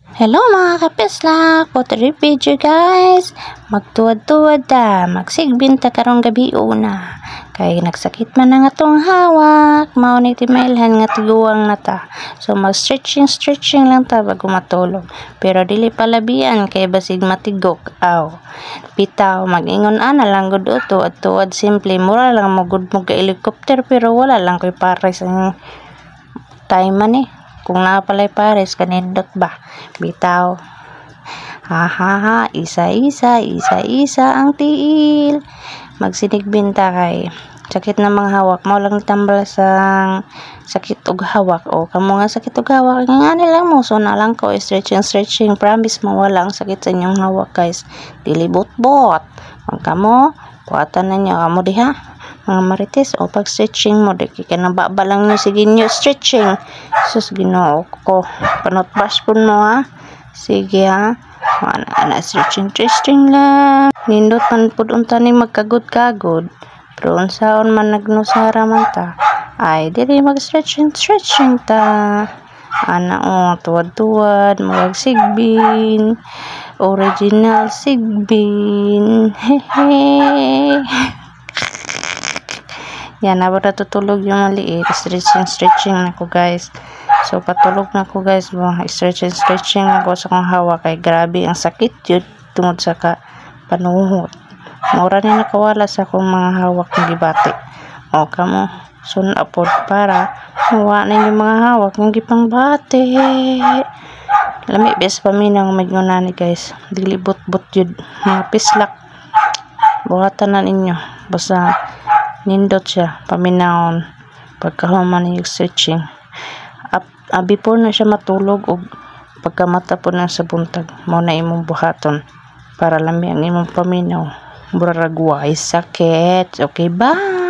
Hello mga kapislak! For today's video guys, magtuwad-tuwad ta, magsigbinta karong gabi una. Kay nagsakit man nga tong hawak, mao ni timailhan nga tiguwang na ta. So mag-stretching lang ta bago matulog. Pero dili palabian kay basig matigok. Bitaw, mag-ingon ana lang gud tuwad-tuwad, simple mura lang mo gud mo helicopter pero wala lang koy pares ang time man kung napalay pares kanindot ba. Bitaw, isa-isa ang tiil. Magsinigbinta kay sakit na mga hawak mo lang tambal sang sakit og hawak o kamo nga sakit og hawak nga lang mo so na lang ko stretching promise mawala ang sakit sa inyong hawak guys. Dili bot-bot kamo buhatan ninyo kamo diha mga marites o pag stretching mo di kay nababa lang nyo sige nyo stretching. Sus Ginoo ko panot baspon mo ha. Sige ha, ana stretching lang nindot man pud unta ning magkagod-kagod pero unsaon man nagnusara man ta ay dili mag stretching ta ana tuwad-tuwad magsigbin original sigbin hehe. Yan, na tutulog yung maliit. Stretching na ko guys. So, patulog na ko guys. Stretching na ko sa kong hawak. Kay grabe ang sakit yun. Tungod sa panuhot. Mura na nakawala sa akong mga hawak ng gibati. O, kamo. Sun upod para mawa na yung mga hawak ng gipang bati. Lami, best paminang magnunani guys. Dilibot-bot yun. Mga pislak. Buhatan na ninyo. Basta nindot siya paminahon pagkahuman yung stretching before na siya matulog o pagkamata po na sa buntag mo na imong buhaton para lami ang imong paminaw murag wise sakit. Okay, bye.